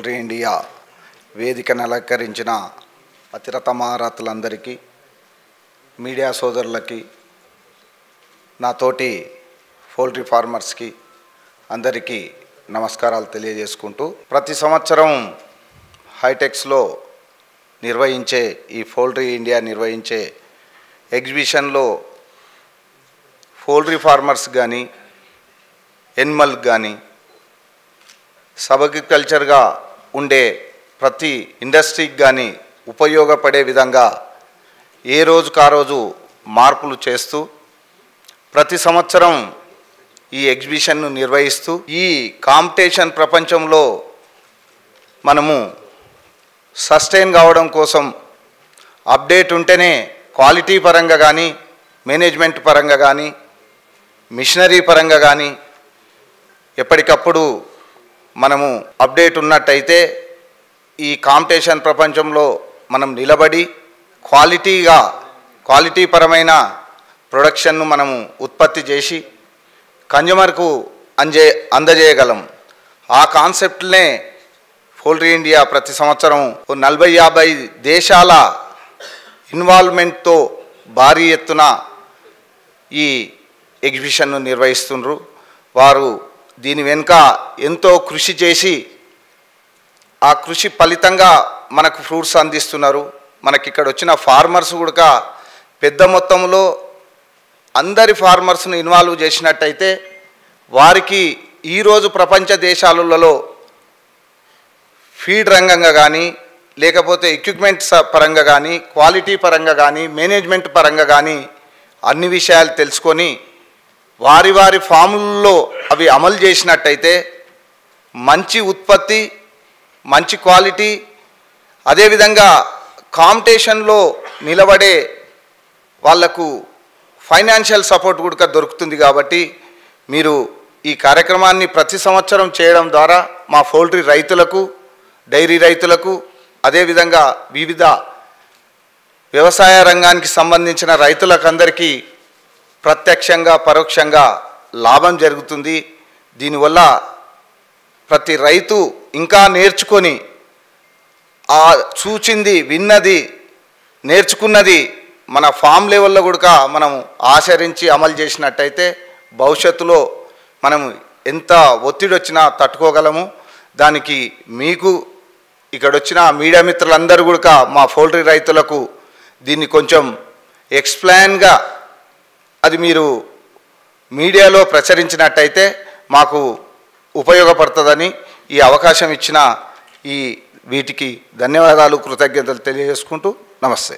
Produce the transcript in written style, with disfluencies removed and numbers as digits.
Poultry India వేదికను అలంకరించిన అతిరథ మహారథులందరికీ, మీడియా సోదరులకి, నాతోటి పౌల్ట్రీ ఫార్మర్స్కి అందరికీ నమస్కారాలు తెలియజేసుకుంటూ, ప్రతి సంవత్సరం హైటెక్స్లో నిర్వహించే ఈ పౌల్ట్రీ ఇండియా నిర్వహించే ఎగ్జిబిషన్లో పౌల్ట్రీ ఫార్మర్స్ కానీ, ఎనిమల్ కానీ, సబ్ అగ్రికల్చర్గా ఉండే ప్రతి ఇండస్ట్రీకి కానీ ఉపయోగపడే విధంగా ఏ రోజుకు ఆ రోజు మార్పులు చేస్తూ ప్రతి సంవత్సరం ఈ ఎగ్జిబిషన్ను నిర్వహిస్తూ, ఈ కాంపిటీషన్ ప్రపంచంలో మనము సస్టైన్ కావడం కోసం అప్డేట్ ఉంటేనే క్వాలిటీ పరంగా కానీ, మేనేజ్మెంట్ పరంగా కానీ, మిషనరీ పరంగా కానీ ఎప్పటికప్పుడు మనము అప్డేట్ ఉన్నట్టయితే ఈ కాంపిటీషన్ ప్రపంచంలో మనం నిలబడి క్వాలిటీ పరమైన ప్రొడక్షన్ను మనము ఉత్పత్తి చేసి కన్జ్యూమర్కు అందజేయగలం. ఆ కాన్సెప్ట్నే పౌల్ట్రీ ఇండియా ప్రతి సంవత్సరం 40-50 దేశాల ఇన్వాల్వ్మెంట్తో భారీ ఎత్తున ఈ ఎగ్జిబిషన్ను నిర్వహిస్తున్నారు. వారు దీని వెనుక ఎంతో కృషి చేసి ఆ కృషి ఫలితంగా మనకు ఫ్రూట్స్ అందిస్తున్నారు. మనకి ఇక్కడ వచ్చిన ఫార్మర్స్ కూడా పెద్ద మొత్తంలో అందరి ఫార్మర్స్ను ఇన్వాల్వ్ చేసినట్టయితే వారికి ఈరోజు ప్రపంచ దేశాలలో ఫీడ్ రంగంగా కానీ, లేకపోతే ఎక్విప్మెంట్స్ పరంగా కానీ, క్వాలిటీ పరంగా కానీ, మేనేజ్మెంట్ పరంగా కానీ అన్ని విషయాలు తెలుసుకొని వారి ఫాముల్లో అవి అమలు చేసినట్టయితే మంచి ఉత్పత్తి, మంచి క్వాలిటీ, అదేవిధంగా కాంపిటీషన్లో నిలబడే వాళ్లకు ఫైనాన్షియల్ సపోర్ట్ కూడా దొరుకుతుంది. కాబట్టి మీరు ఈ కార్యక్రమాన్ని ప్రతి సంవత్సరం చేయడం ద్వారా మా పౌల్ట్రీ రైతులకు, డైరీ రైతులకు, అదేవిధంగా వివిధ వ్యవసాయ రంగానికి సంబంధించిన రైతులకందరికీ ప్రత్యక్షంగా పరోక్షంగా లాభం జరుగుతుంది. దీనివల్ల ప్రతి రైతు ఇంకా నేర్చుకొని ఆ చూచింది, విన్నది, నేర్చుకున్నది మన ఫామ్ లెవెల్లో కూడా మనం ఆచరించి అమలు చేసినట్టయితే భవిష్యత్తులో మనం ఎంత ఒత్తిడి వచ్చినా తట్టుకోగలము. దానికి మీకు ఇక్కడ వచ్చిన మీడియా మిత్రులందరూ కూడా మా పౌల్ట్రీ రైతులకు దీన్ని కొంచెం ఎక్స్ప్లెయిన్గా అది మీరు మీడియాలో ప్రచురించినట్టయితే మాకు ఉపయోగపడుతుందని ఈ అవకాశం ఇచ్చిన వీటికి ధన్యవాదాలు, కృతజ్ఞతలు తెలియజేసుకుంటూ నమస్తే.